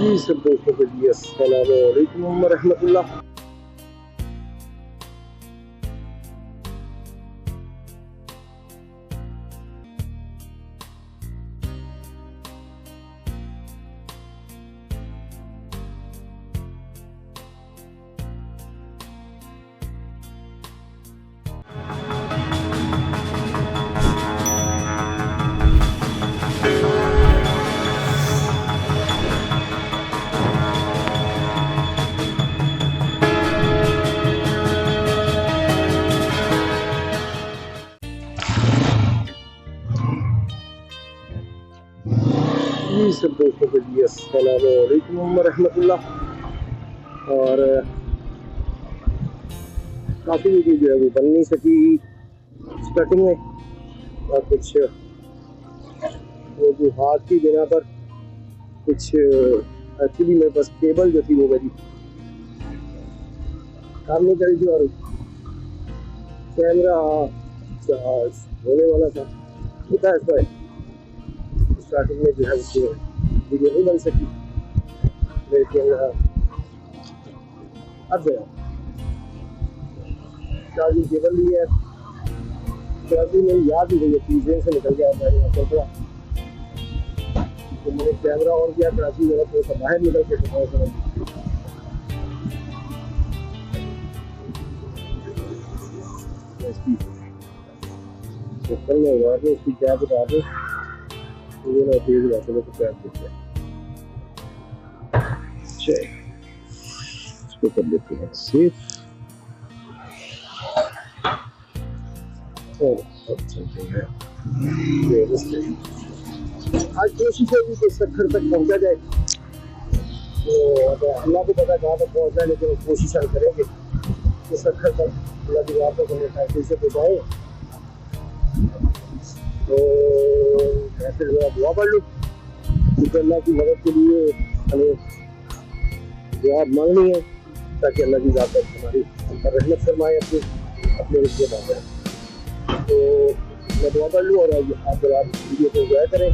जी सब दोस्तों के लिए अस्सलाम वालेकुम रहमतुल्लाह। जी सब दोस्तों के लिए अस्सलाम वालेकुम रहमतुल्लाह। और काफ़ी वीडियो जो है वो बन नहीं सकी स्टार्टिंग में, और कुछ वजूहात की बिना पर कुछ एक्चुअली मेरे पास केबल जो थी वो मेरी काम नहीं करी थी, और कैमरा चार्ज होने वाला था। होता है ऐसा, स्टार्टिंग में जो है उसकी वीडियो नहीं बन सकी, लेकिन अब जो है चार्जिंग केबल भी है, चार्जिंग में याद ही नहीं थी, जेल से निकल गया मैं यहाँ चल रहा। तो मैंने कैमरा ऑन किया, कराची मेरा थोड़ा सा बाहर निकल के थोड़ा सा तो कल में हुआ कि उसकी क्या बता दो, तो ये ना तेज बातों में तो क्या देते हैं। इसको कर लेते हैं सेफ और अब चलते हैं। आज कोशिश है कि सखर तक पहुंचा जाए, तो अल्लाह को पता कहाँ तक पहुंचना है, लेकिन कोशिश हम करेंगे कि सखर तक अल्लाह की बात को हमें फैसले से पहुँचाए। तो मैं फिर दुआ पढ़ लूँ, क्योंकि अल्लाह की मदद के लिए हमें दुआ मांगनी है, ताकि अल्लाह की बात हमारी रहमत फरमाए अपने रिश्ते बात। तो मैं दुआ पढ़ लूँ और आप वीडियो को एंजॉय करें।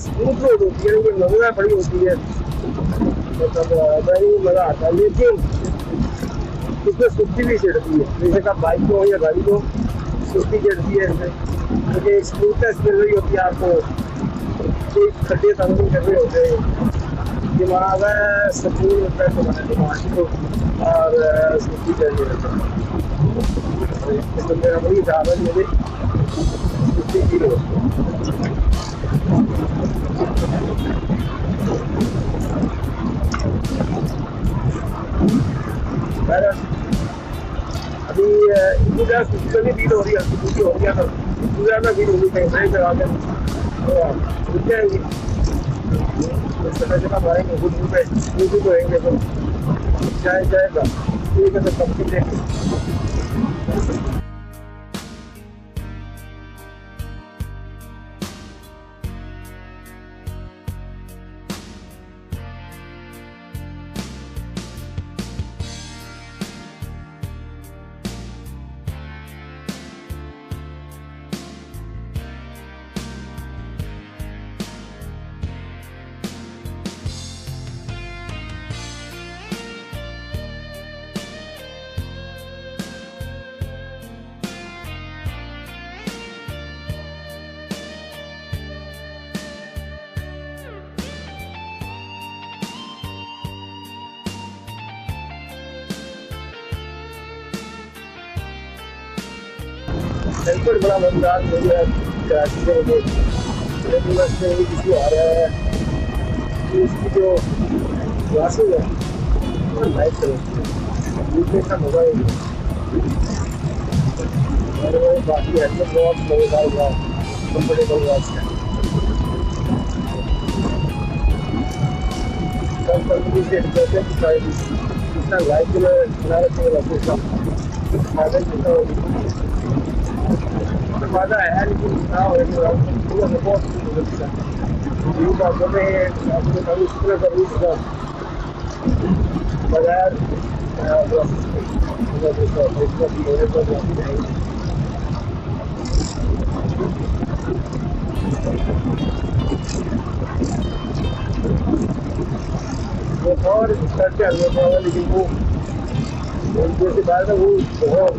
स्मूथ रोड होती है, लेकिन नजर बड़ी होती है, मतलब नहीं मजा आता है। लेकिन इसमें सुस्ती भी चढ़ती है, जैसे आप बाइक को या गाड़ी को सुस्ती चढ़ती है इसमें, क्योंकि स्मूथनेस मिल रही होती है आपको, कोई खड्डे तंग नहीं करने होते, दिमाग सुकून होता है तुम्हारे दिमाग को, और सुस्ती चढ़ने लगता है। तो मेरा बड़ी हिसाब है, मुझे सुस्ती फील होती है। अभी इतनी ज़्यादा सुस्ती फील हो रही है, सुस्ती हो रही है, इतनी ज़्यादा फील होनी चाहिए, ब्रेक लगा कर रुक जाएंगी, जगह मारेंगे कुछ पे यूट्यूब रहेंगे तो जाएगा, ठीक है। तो कंपनी देखें बिल्कुल बड़ा मजेदार मुझे कराची से मुझे इशू आ रहा है कि इसकी जो क्लासेज है वो लाइव करें, का मजा ही और बाकी हेडमेट बहुत मजेदार हुआ, कंफर्टेबल हुआ है। सब कंपनी से जितना लाइफ के लिए बना रखे उतना फायदा है, लेकिन बहुत बातों में बगैर और करते हैं, लेकिन वो जैसे बाहर में वो बहुत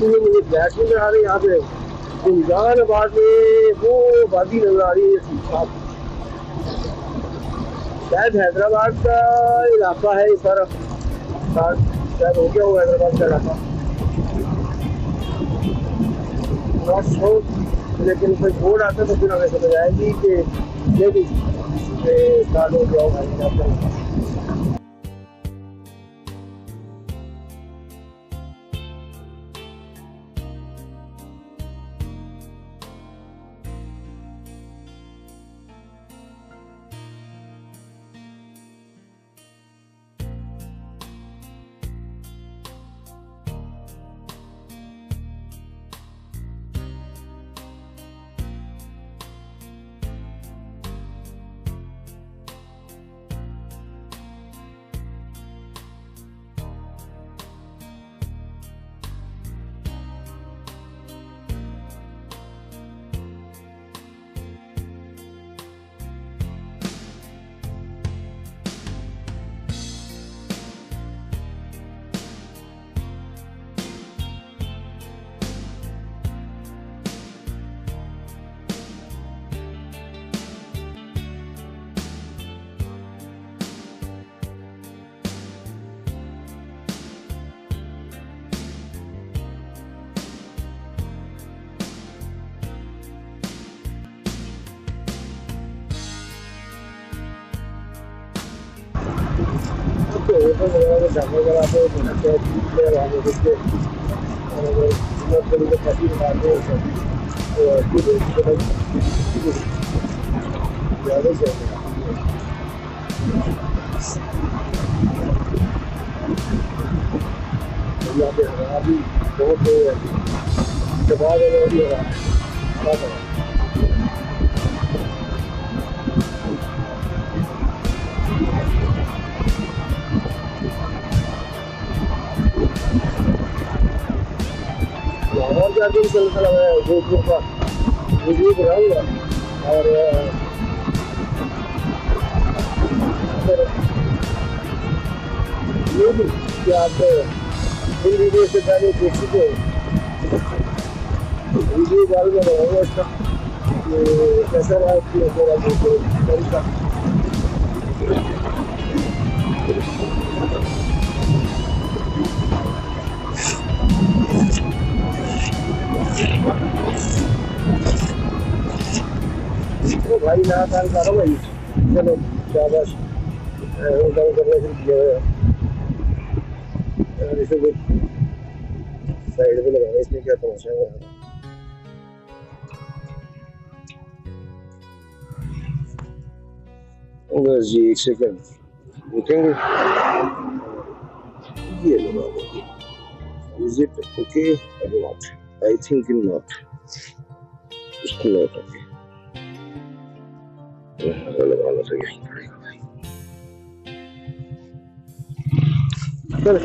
मुझे फ्लैश नजर आ रही है यहाँ पे गुलजाराबाद में, वो वादी नजर आ रही है शायद हैदराबाद का इलाका है, इस तरफ शायद हो गया वो हैदराबाद का इलाका, लेकिन कोई बोर्ड आता तो फिर हमें समझ आएगी कि ये भी स्टार्ट हो गया होगा। तो होटल वगैरह में जाने के बाद काफ़ी बनाते हैं ज़्यादा से यहाँ पे हवा भी बहुत दबाव भी हो रहा है। और क्या दिन चल रहा है जोधपुर का रिव्यू कराऊंगा और ये भी कि आप इन वीडियो से पहले देख चुके हो वीडियो डाल में रहेगा इसका कैसा रहा कि मेरा तरीका। तो भाई नया साल का रहा भाई चलो शाबाश काम करना शुरू किया है इसे साइड पे लगाना इसमें क्या तमाशा है। बस जी एक सेकंड रुकेंगे ये लगा देंगे। Is it okay or not? I think not. It's not okay. लगाना तो यहीं पड़ेगा भाई। चल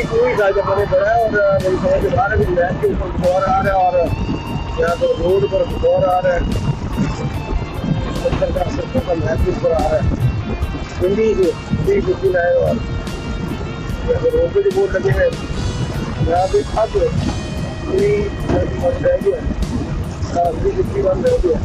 कोई जब मैंने बढ़ा और मेरी समझ के बाहर भी लैंड के ऊपर बुखार आ रहा है और यहाँ तो रोड पर बुखार आ रहा है का मैच भी ऊपर आ रहा है हिंदी से कुछ है और रोड पे जो बोर्ड लगे हैं यहाँ पे अब रह गया बंद रह गया।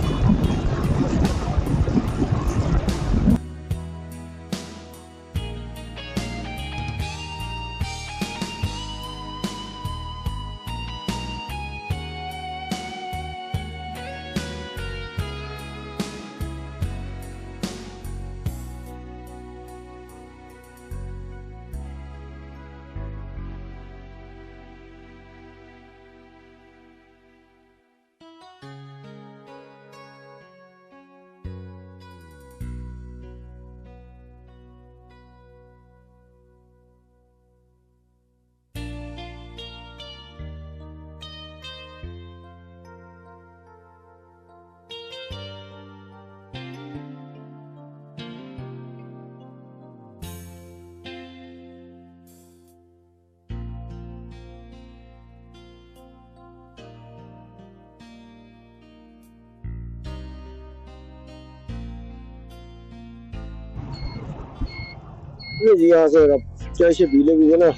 नहीं जी, यहाँ से अब चाय से पी लेंगे ना,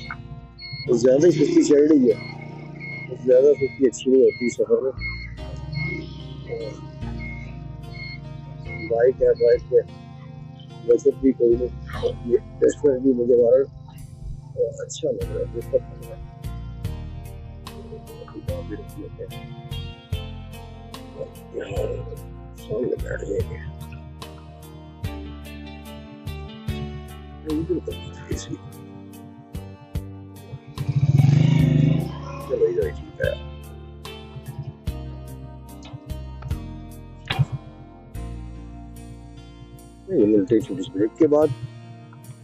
तो ज्यादा ही सुस्ती चढ़ रही है, तो ज्यादा सुस्ती अच्छी नहीं होती सफर में। बाइक है, बाइक पे वैसे भी कोई नहीं, ये रेस्टोरेंट भी मुझे बाहर अच्छा लग रहा है, बेहतर लग रहा है। यहाँ सामने बैठ जाएंगे, इधर तो किसी चलो इधर ठीक है। ये मिलते हैं छोटी सी ब्रेक के बाद।